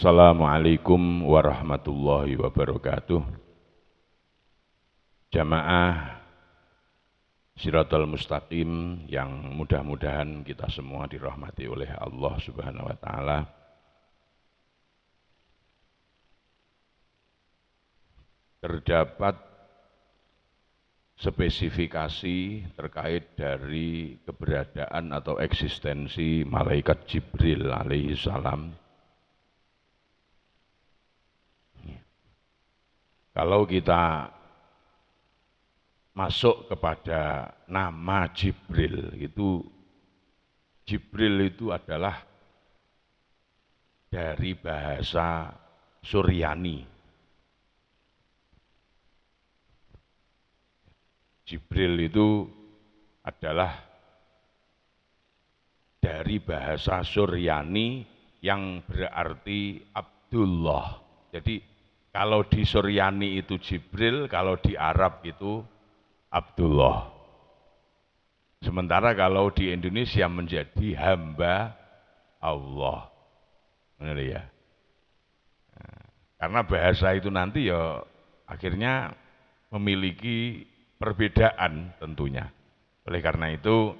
Assalamualaikum warahmatullahi wabarakatuh. Jamaah Shiratal Mustaqim yang mudah-mudahan kita semua dirahmati oleh Allah Subhanahu wa taala. Terdapat spesifikasi terkait dari keberadaan atau eksistensi malaikat Jibril alaihi salam. Kalau kita masuk kepada nama Jibril itu adalah dari bahasa Suryani. Jibril itu adalah dari bahasa Suryani yang berarti Abdullah. Jadi kalau di Suryani itu Jibril, kalau di Arab itu Abdullah. Sementara kalau di Indonesia menjadi hamba Allah. Benar ya? Karena bahasa itu nanti ya akhirnya memiliki perbedaan tentunya. Oleh karena itu,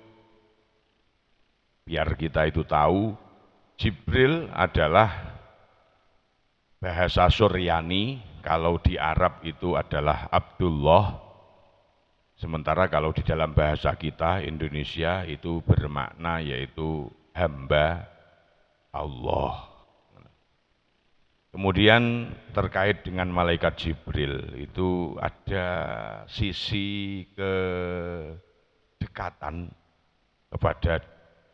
biar kita itu tahu, Jibril adalah bahasa Suryani, kalau di Arab itu adalah Abdullah, sementara kalau di dalam bahasa kita Indonesia itu bermakna yaitu hamba Allah. Kemudian terkait dengan malaikat Jibril itu ada sisi kedekatan kepada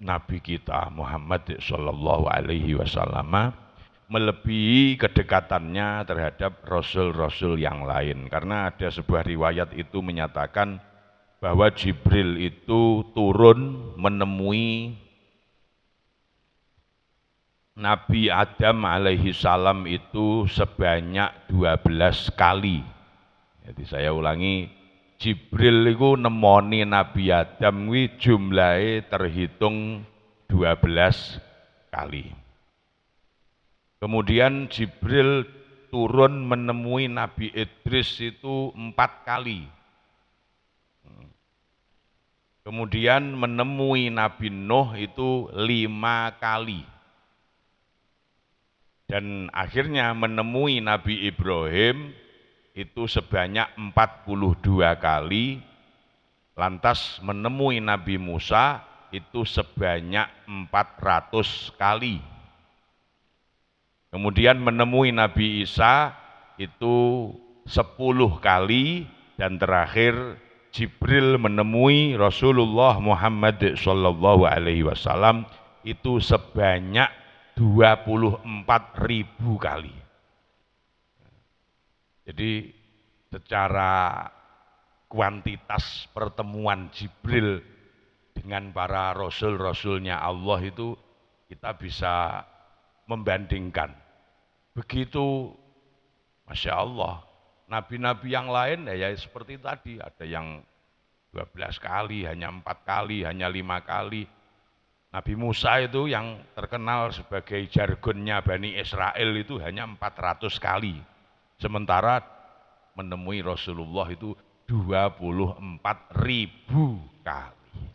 Nabi kita Muhammad sallallahu alaihi wasallam, melebihi kedekatannya terhadap rasul-rasul yang lain. Karena ada sebuah riwayat itu menyatakan bahwa Jibril itu turun menemui Nabi Adam alaihi salam itu sebanyak 12 kali. Jadi saya ulangi, Jibril itu nemoni Nabi Adam ini jumlahnya terhitung 12 kali. Kemudian Jibril turun menemui Nabi Idris itu 4 kali. Kemudian menemui Nabi Nuh itu 5 kali. Dan akhirnya menemui Nabi Ibrahim itu sebanyak 42 kali. Lantas menemui Nabi Musa itu sebanyak 400 kali. Kemudian menemui Nabi Isa itu 10 kali, dan terakhir Jibril menemui Rasulullah Muhammad sallallahu alaihi wasallam itu sebanyak 24.000 kali. Jadi secara kuantitas pertemuan Jibril dengan para rasul-rasulnya Allah itu kita bisa membandingkan. Begitu, Masya Allah, nabi-nabi yang lain ya seperti tadi, ada yang 12 kali, hanya 4 kali, hanya 5 kali. Nabi Musa itu yang terkenal sebagai jargonnya Bani Israel itu hanya 400 kali. Sementara menemui Rasulullah itu 24.000 kali.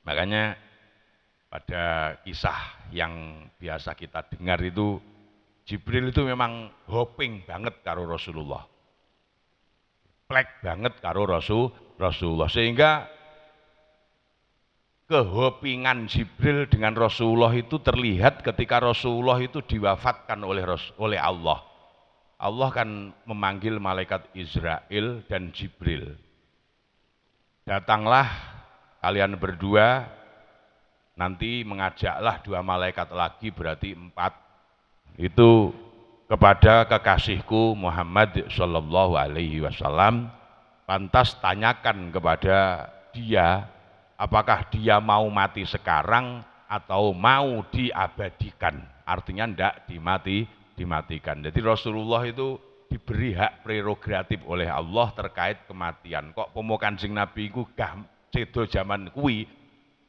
Makanya pada kisah yang biasa kita dengar itu, Jibril itu memang hoping banget karo Rasulullah, plek banget karo Rasulullah, sehingga kehopingan Jibril dengan Rasulullah itu terlihat ketika Rasulullah itu diwafatkan oleh Allah. Allah kan memanggil malaikat Israel dan Jibril. Datanglah kalian berdua, nanti mengajaklah 2 malaikat lagi, berarti 4. Itu kepada kekasihku Muhammad sallallahu alaihi wasallam, lantas tanyakan kepada dia apakah dia mau mati sekarang atau mau diabadikan, artinya ndak dimatikan. Jadi Rasulullah itu diberi hak prerogatif oleh Allah terkait kematian. Kok pomo Kanjeng Nabi iku gah sedo zaman kuwi,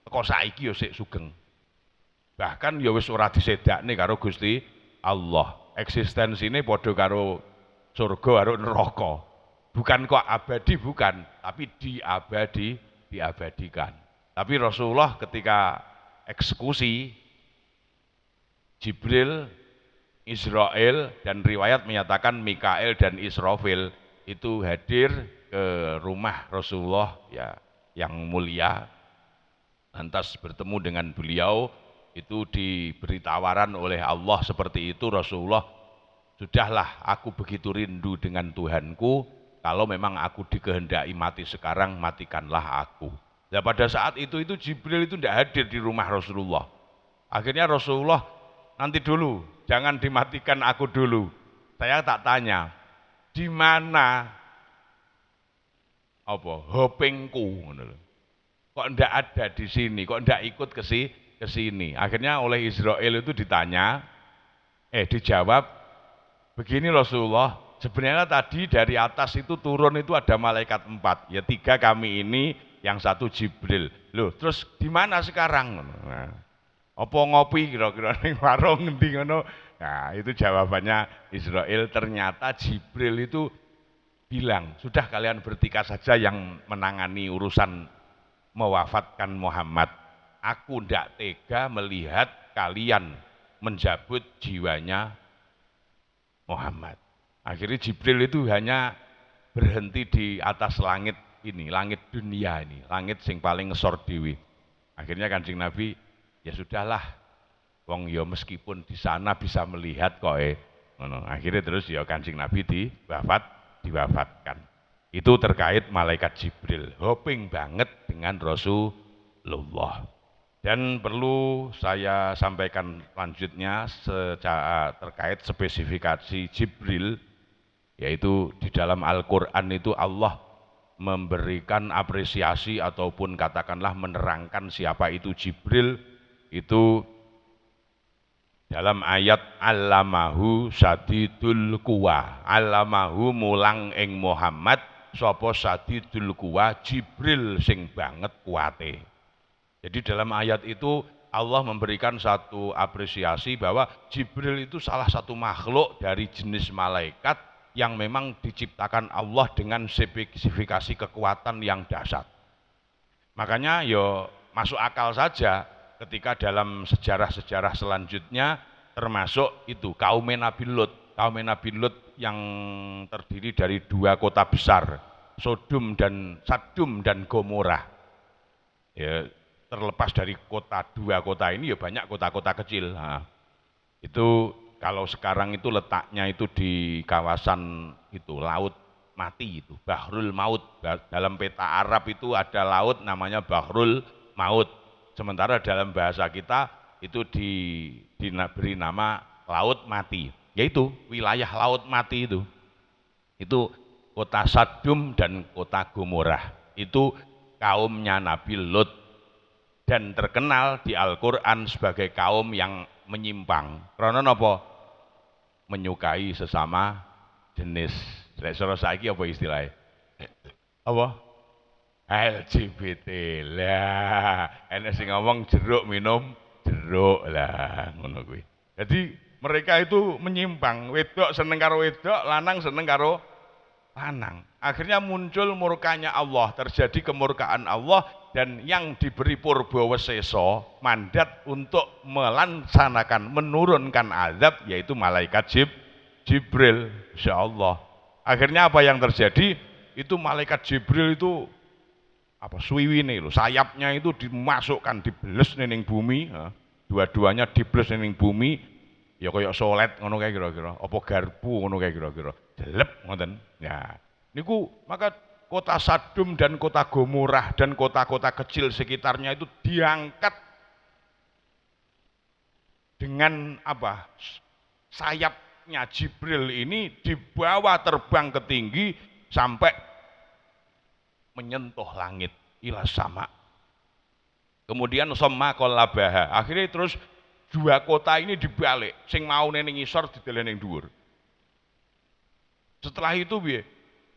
kok saiki yo sik sugeng. Bahkan ya wis ora disedakne karo Gusti Allah. Eksistensine padha karo surga karo neraka. Bukan kok abadi bukan, tapi diabadikan. Tapi Rasulullah ketika eksekusi Jibril, Israel dan riwayat menyatakan Mikael dan Israfil itu hadir ke rumah Rasulullah ya yang mulia, lantas bertemu dengan beliau, itu diberi tawaran oleh Allah seperti itu. Rasulullah, sudahlah aku begitu rindu dengan Tuhanku, kalau memang aku dikehendaki mati sekarang, matikanlah aku. Nah pada saat itu Jibril itu tidak hadir di rumah Rasulullah. Akhirnya Rasulullah, nanti dulu, jangan dimatikan aku dulu. Saya tak tanya, di mana apa hopengku? Kok ndak ada di sini? Kok ndak ikut ke sini? Akhirnya oleh Israel itu dijawab, begini Rasulullah, sebenarnya tadi dari atas itu turun itu ada malaikat 4, ya 3 kami ini, yang 1 Jibril. Loh, terus di mana sekarang? Nah, apa ngopi kira-kira ning warung ngendi ngono? Nah, itu jawabannya Israel, ternyata Jibril itu bilang, sudah kalian bertiga saja yang menangani urusan mewafatkan Muhammad. Aku ndak tega melihat kalian menjabut jiwanya Muhammad. Akhirnya Jibril itu hanya berhenti di atas langit ini, langit dunia ini, langit sing paling ngesor dewi. Akhirnya Kanjeng Nabi, ya sudahlah, wong ya meskipun di sana bisa melihat kok akhirnya terus ya Kanjeng Nabi diwafatkan. Itu terkait malaikat Jibril, hoping banget dengan Rasulullah. Dan perlu saya sampaikan lanjutnya secara terkait spesifikasi Jibril, yaitu di dalam Al-Quran itu Allah memberikan apresiasi ataupun katakanlah menerangkan siapa itu Jibril, itu dalam ayat allamahu sadidul quwa. Allamahu mulang ing Muhammad sapa sadidul quwa, Jibril sing banget kuate. Jadi dalam ayat itu Allah memberikan satu apresiasi bahwa Jibril itu salah satu makhluk dari jenis malaikat yang memang diciptakan Allah dengan spesifikasi kekuatan yang dahsyat. Makanya ya masuk akal saja ketika dalam sejarah-sejarah selanjutnya termasuk itu kaum Nabi Lut. Kaum Nabi Lut yang terdiri dari 2 kota besar, Sodom dan Gomorrah. Ya, terlepas dari 2 kota ini ya banyak kota-kota kecil. Nah, itu kalau sekarang itu letaknya itu di kawasan itu Laut Mati, itu Bahrul Maut. Dalam peta Arab itu ada laut namanya Bahrul Maut. Sementara dalam bahasa kita itu diberi nama Laut Mati. Yaitu wilayah Laut Mati itu. Itu kota Sodom dan kota Gomorrah. Itu kaumnya Nabi Lut dan terkenal di Al-Qur'an sebagai kaum yang menyimpang. Karena apa? Menyukai sesama jenis. Sora saiki apa istilahnya? Apa? LGBT lah. Enek sing ngomong jeruk minum jeruk lah, ngono kuwi. Jadi mereka itu menyimpang, wedok seneng karo wedok, lanang seneng karo lanang. Akhirnya muncul murkanya Allah, terjadi kemurkaan Allah, dan yang diberi Purbaweseso mandat untuk melaksanakan menurunkan azab yaitu malaikat Jibril, insyaallah. Akhirnya apa yang terjadi? Itu malaikat Jibril itu suwiwine lho, sayapnya itu dimasukkan, dibeles ning bumi, dua-duanya dibeles ning bumi, ya kayak solet ngono kae kira-kira, apa garpu ngono kae kira-kira. Delep ngoten. Ya, niku maka kota Sodom dan kota Gomorrah dan kota-kota kecil sekitarnya itu diangkat dengan sayapnya Jibril ini dibawa terbang ke tinggi sampai menyentuh langit ila sama. Kemudian somma qallabaha. Akhirnya terus dua kota ini dibalik, sing mau ning ngisor dideleng ning dhuwur. Setelah itu piye?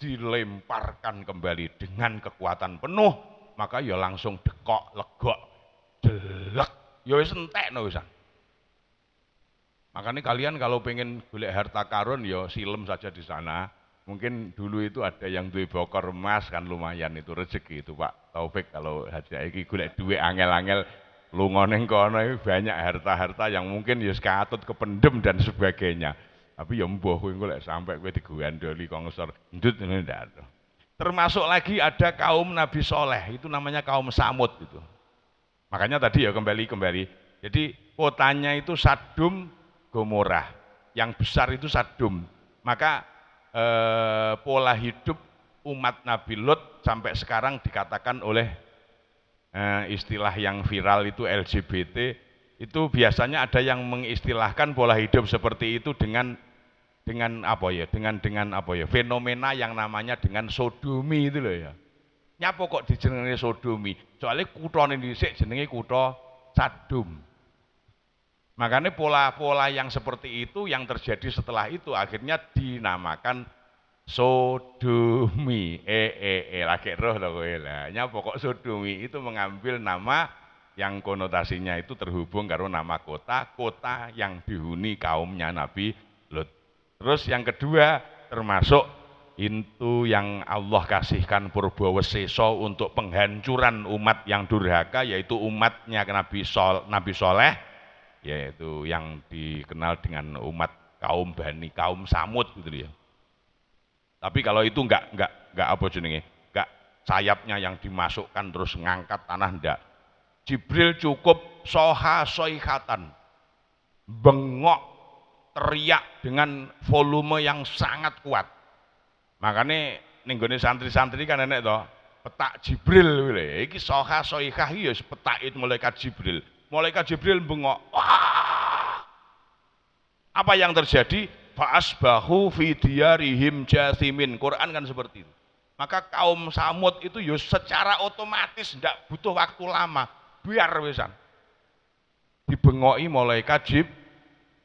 Dilemparkan kembali dengan kekuatan penuh, maka ya langsung dekok, legok, delek, ya wis entekno wisan. Makanya kalian kalau pengen golek harta karun ya silem saja di sana. Mungkin dulu itu ada yang duwe bokor emas kan lumayan itu rezeki itu Pak Taufik kalau haja iki golek duit angel-angel lunga ning kono banyak harta-harta yang mungkin ya katut kependem dan sebagainya. Tapi ya mbuh kowe golek sampai kowe digandoli konsor ndut ngene ndak. Termasuk lagi ada kaum Nabi Soleh itu namanya kaum Samud itu. Makanya tadi ya kembali. Jadi kotanya itu Sadum Gomorrah. Yang besar itu Sadum. Maka pola hidup umat Nabi Lut sampai sekarang dikatakan oleh istilah yang viral itu LGBT itu biasanya ada yang mengistilahkan pola hidup seperti itu dengan fenomena yang namanya dengan sodomi itu loh ya. Nyapa kok dijenengi sodomi? Soalnya kutha dhisik jenenge kutha Sadum. Makanya pola-pola yang seperti itu yang terjadi setelah itu akhirnya dinamakan sodomi. Lagi roh loh kowe lah. Nya pokok sodomi itu mengambil nama yang konotasinya itu terhubung karo nama kota yang dihuni kaumnya Nabi Lut. Terus yang kedua termasuk itu yang Allah kasihkan Purbaweseso untuk penghancuran umat yang durhaka yaitu umatnya Nabi Soleh, yaitu yang dikenal dengan umat kaum Bani, kaum Samud gitu ya. Tapi kalau itu enggak apa jenenge, enggak sayapnya yang dimasukkan terus ngangkat tanah enggak. Jibril cukup soihatan, bengok, teriak dengan volume yang sangat kuat. Makanya ning gone santri-santri kan enek to, petak Jibril kuwi. Iki soihah ya petak itu malaikat Jibril. Malaikat Jibril bengok. Wah! Apa yang terjadi? Fa'asbahu fi diyarihim jathimin. Quran kan seperti itu. Maka kaum Samud itu ya secara otomatis tidak butuh waktu lama. Biar wisan. Dibengoki malaikat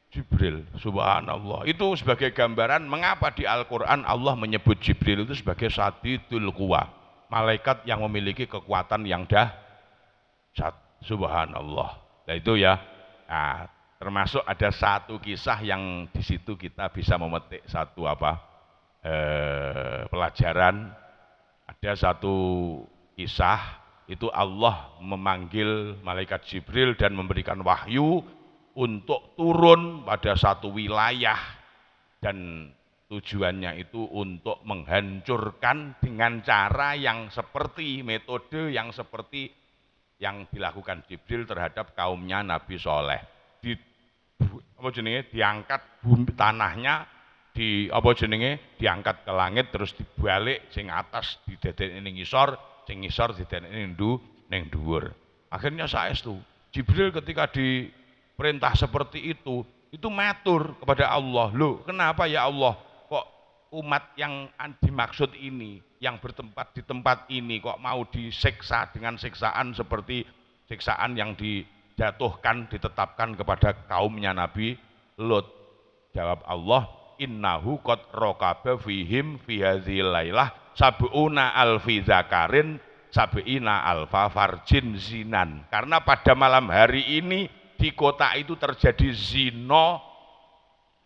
Jibril. Subhanallah. Itu sebagai gambaran mengapa di Al-Quran Allah menyebut Jibril itu sebagai Sadidul Quwa. Malaikat yang memiliki kekuatan yang dahsyat. Subhanallah. Nah itu ya. Nah, termasuk ada satu kisah yang di situ kita bisa memetik satu pelajaran. Ada satu kisah itu Allah memanggil malaikat Jibril dan memberikan wahyu untuk turun pada satu wilayah dan tujuannya itu untuk menghancurkan dengan cara yang seperti metode yang seperti yang dilakukan Jibril terhadap kaumnya Nabi Soleh. Diangkat bumi tanahnya diangkat ke langit terus dibalik sing atas didadekne ning ngisor, sing ngisor didadekne ning dhuwur. Akhirnya saestu Jibril ketika diperintah seperti itu matur kepada Allah. Loh, kenapa ya Allah kok umat yang dimaksud ini yang bertempat di tempat ini kok mau disiksa dengan siksaan seperti siksaan yang dijatuhkan, ditetapkan kepada kaumnya Nabi Lut. Jawab Allah, innahu qad raqaba fihim fi hadzil lailah sab'una alfi zakarin sab'ina alfa farjin zinan. Karena pada malam hari ini di kota itu terjadi zina.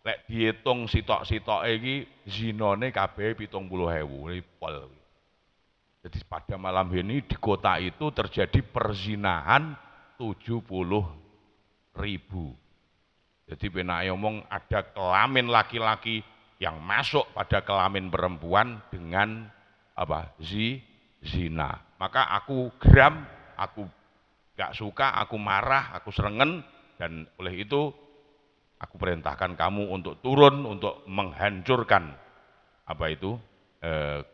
Lek dihitung sitok-sitok iki zinane kabeh 70.000 pol. Jadi pada malam ini di kota itu terjadi perzinahan 70.000. Jadi penake omong ada kelamin laki-laki yang masuk pada kelamin perempuan dengan zina. Maka aku geram, aku gak suka, aku marah, aku serengen dan oleh itu aku perintahkan kamu untuk turun untuk menghancurkan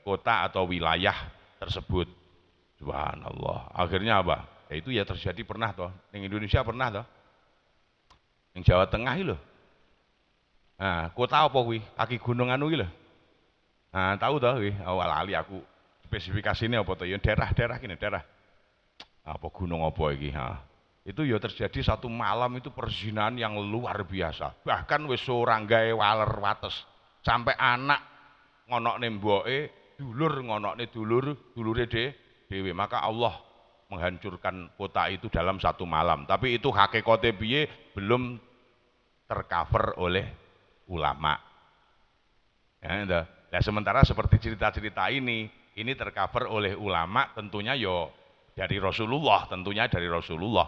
kota atau wilayah tersebut. Subhanallah. Akhirnya apa? Ya itu ya terjadi pernah toh. Di Indonesia pernah toh. Di Jawa Tengah itu loh. Nah, kota apa kuwi? Kaki gunung anu iki lho. Nah, tahu toh kuwi. Awal lali aku spesifikasinya apa tuh? Ya daerah-daerah gini, daerah apa gunung apa iki, ha. Itu ya terjadi satu malam itu perzinahan yang luar biasa. Bahkan wis ora gawe waler wates. Sampai anak ngonokne mboke, dulur ngonokne dulure dhewe. Maka Allah menghancurkan kota itu dalam satu malam. Tapi itu hakikate piye belum tercover oleh ulama. Ya, nah, sementara seperti cerita-cerita ini tercover oleh ulama tentunya yo dari Rasulullah, tentunya dari Rasulullah.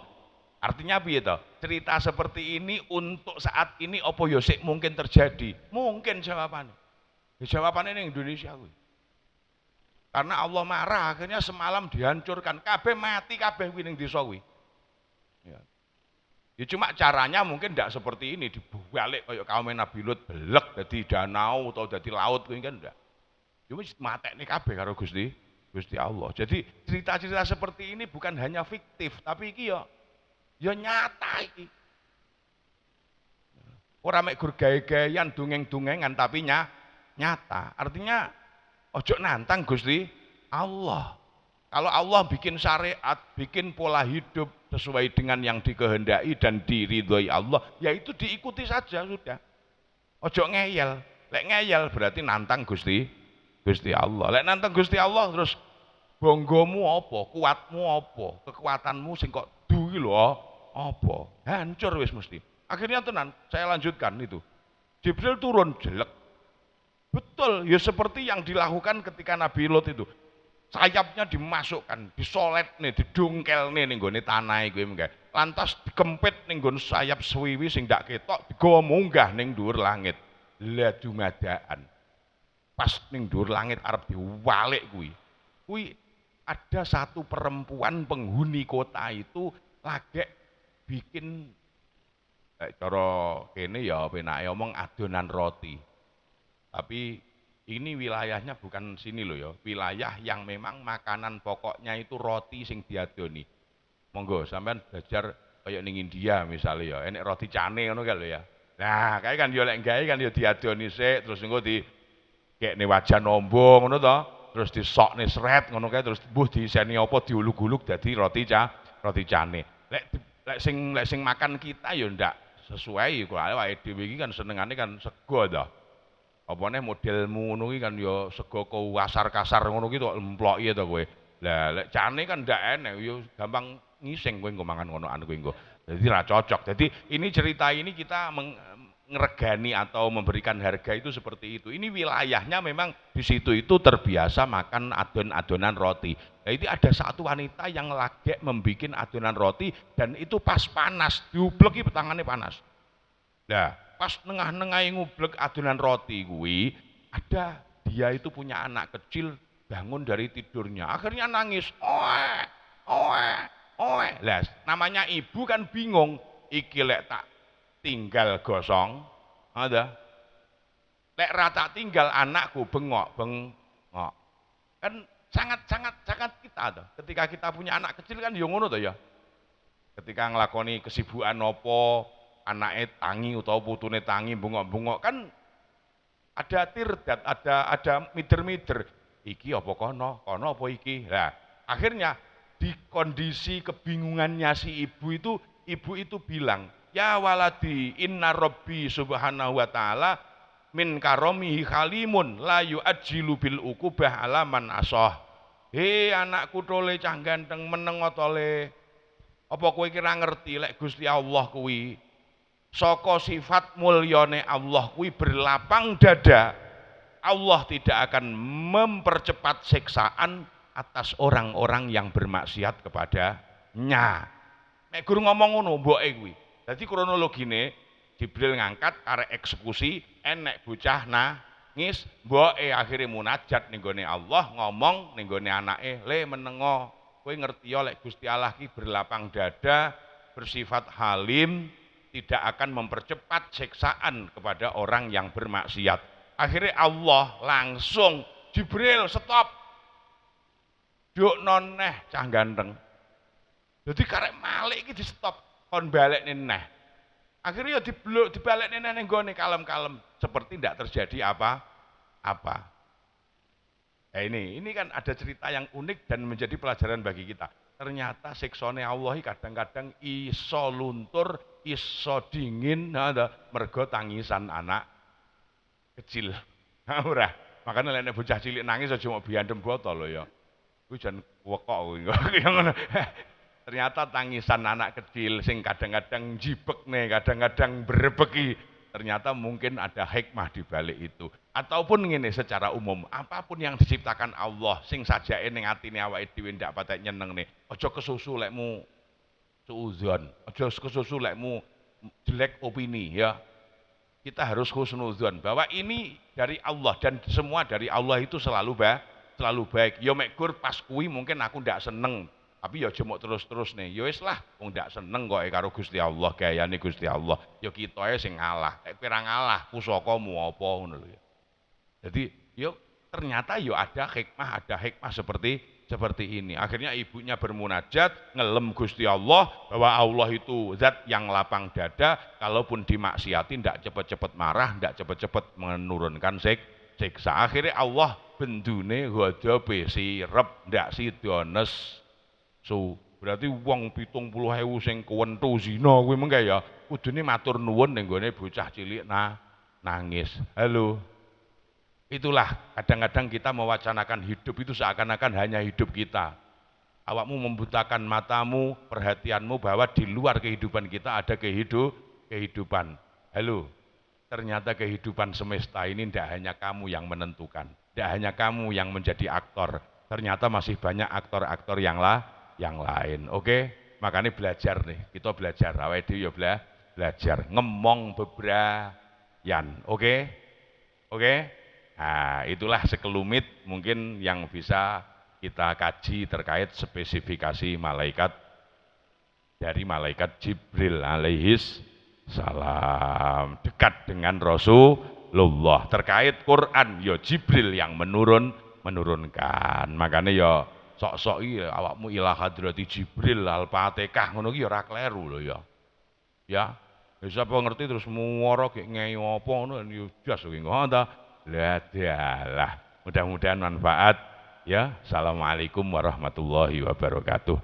Artinya apa ya? Cerita seperti ini untuk saat ini apa yo sik mungkin terjadi? Mungkin jawabannya. Ya, jawabannya ini Indonesia kuwi. Karena Allah marah, akhirnya semalam dihancurkan, kabeh mati kabeh kuwi ning desa kuwi. Ya. Ya cuma caranya mungkin tidak seperti ini dibalik kayak kaum Nabi Lut belek jadi danau atau jadi laut kuwi kan enggak. Ya wis matekne kabeh karo Gusti Allah. Jadi cerita-cerita seperti ini bukan hanya fiktif, tapi iki ya nyata iki. Ora mek gur gawe-gawean dongeng-dongengan tapi nyata. Artinya ojo nantang Gusti Allah. Kalau Allah bikin syariat, bikin pola hidup sesuai dengan yang dikehendaki dan diridhoi Allah, ya itu diikuti saja sudah. Ojo ngeyel. Lek ngeyel berarti nantang Gusti Allah. Lek nantang Gusti Allah terus bonggomu apa, kuatmu apa, kekuatanmu sing kok duwi lho apa? Hancur wis mesti. Akhirnya tenan, saya lanjutkan itu. Jibril turun jelek. Betul, ya seperti yang dilakukan ketika Nabi Lot itu. Sayapnya dimasukkan, disolet nih, didungkel nih nggone tanah kuwi mengke. Lantas dikempit ning nggon sayap swiwi sing ndak ketok, digawa munggah ning dhuwur langit. Lah dumadaan. Pas ning dhuwur langit arep diwalik kuwi. Kuwi ada satu perempuan penghuni kota itu lagi bikin cara kene ya penake omong adonan roti. Tapi ini wilayahnya bukan sini loh ya, wilayah yang memang makanan pokoknya itu roti sing diadoni. Monggo sampean belajar kayak ning India misalnya ya, enek roti cane ngono kan lho ya. Nah, kayak kan yo lek gawe kan yo diadoni sik terus engko di kekne wajan ombong ngono to, terus disokne sret ngono kae terus mbuh diiseni apa diulug-ulug dadi roti cane. Lek sing makan kita yo ndak sesuai kok awake dhewe iki kan senengane kan sego to. Apane modelmu ngono ki kan ya sego kasar-kasar ngono ki tok emploki to kowe. Lah lek cane kan ndak enek ya gampang ngising kowe nggo mangan ngonoan kowe nggo. Jadi ra cocok. Jadi ini cerita ini kita ngeregani atau memberikan harga itu seperti itu. Ini wilayahnya memang di situ itu terbiasa makan adon-adonan roti. Nah, itu ada satu wanita yang lagi membuat adonan roti dan itu pas panas, diubleki tangannya panas. Nah, pas nengah-nengah ngublek adonan roti kuwi, ada dia itu punya anak kecil bangun dari tidurnya. Akhirnya nangis. Oe. Lah, namanya ibu kan bingung, iki lek tak tinggal gosong, ada. Lek rata tinggal anakku bengok. Kan sangat kita tuh. Ketika kita punya anak kecil kan yo ngono to ya. Ketika nglakoni kesibukan nopo, anaknya tangi atau putune tangi bengok-bengok kan ada tirdat, ada mider-mider. Iki apa kono apa iki. Nah, akhirnya di kondisi kebingungannya si ibu itu bilang, "Ya waladi, inna rabbi subhanahu wa ta'ala min karomihi khalimun la yu'ajjilu bil uqubah ala man asah." Hei anakku tole cah ganteng meneng tole. Apa kowe kira ngerti lek Gusti Allah kuwi saka sifat mulyane Allah kuwi berlapang dada. Allah tidak akan mempercepat siksaan atas orang-orang yang bermaksiat kepadanya. Nek guru ngomong ngono mboke kuwi. Dadi kronologine Jibril ngangkat arek eksekusi, enek bocah nangis, mboke akhire munajat ning gone Allah, ngomong ning gone anake, "Le menengo, kowe ngerti ya lek Gusti Allah ki berlapang dada, bersifat halim, tidak akan mempercepat siksaan kepada orang yang bermaksiat." Akhirnya Allah langsung, "Jibril stop, duk noneh cah ganteng." Jadi karek malik iki di stop, kon balik neh. Akhirnya ya dibalik neh ning gone kalem-kalem seperti tidak terjadi apa-apa. Ini kan ada cerita yang unik dan menjadi pelajaran bagi kita. Ternyata siksane Allah kadang-kadang iso luntur, iso dingin, mergo tangisan anak kecil. Ora. Makanya nek bocah cilik nangis aja mau biandem botol lho ya. Kuwi jan wekok kuwi. Ternyata tangisan anak kecil sing kadang-kadang jibek nih, kadang-kadang berebeki. Ternyata mungkin ada hikmah di balik itu. Ataupun ngene secara umum, apapun yang diciptakan Allah sing sajake ning atine awake dhewe ndak patek nyenengne. Aja kesusu lekmu suudzon, aja kesusu lekmu jelek opini ya. Kita harus husnudzon bahwa ini dari Allah dan semua dari Allah itu selalu baik. Ya mek gur pas kuwi mungkin aku ndak seneng, tapi ya jemuk terus-terus nih. Ya wis lah, wong ndak seneng kok karo Gusti Allah, gayane Gusti Allah. Ya kita ae sing ngalah. Nek kowe ra ngalah, pusakamu apa ngono lho ya. Jadi, yo ternyata yo ada hikmah seperti ini. Akhirnya ibunya bermunajat, ngelem Gusti Allah bahwa Allah itu zat yang lapang dada, kalaupun dimaksiati ndak cepet-cepet marah, ndak cepet-cepet menurunkan siksa. Akhirnya Allah bendune ghadabe sirep ndak sidones su. Berarti wong 70.000 sing kuwentu zina kuwi mengke ya kudune matur nuwun ning gone bocah cilik nangis. Halo. Itulah kadang-kadang kita mewacanakan hidup itu seakan-akan hanya hidup kita. Awakmu membutakan matamu, perhatianmu bahwa di luar kehidupan kita ada kehidupan. Halo, ternyata kehidupan semesta ini tidak hanya kamu yang menentukan, tidak hanya kamu yang menjadi aktor. Ternyata masih banyak aktor-aktor yang lain. Oke, makanya belajar nih, kita belajar. Awake dhewe ya belajar ngemong bebrayan. Oke. Nah, itulah sekelumit mungkin yang bisa kita kaji terkait spesifikasi malaikat dari malaikat Jibril alaihis salam, dekat dengan Rasulullah. Terkait Quran ya Jibril yang menurunkan. Makanya ya sok-sok iya awakmu ila hadrati Jibril al-Fatihah ngono ki ya ora kleru lho ya. Ya, bisa apa ngerti terus muwara kayak ngeyo apa ngono ya jas kuwi ngono. Lah, mudah-mudahan manfaat ya. Assalamualaikum warahmatullahi wabarakatuh.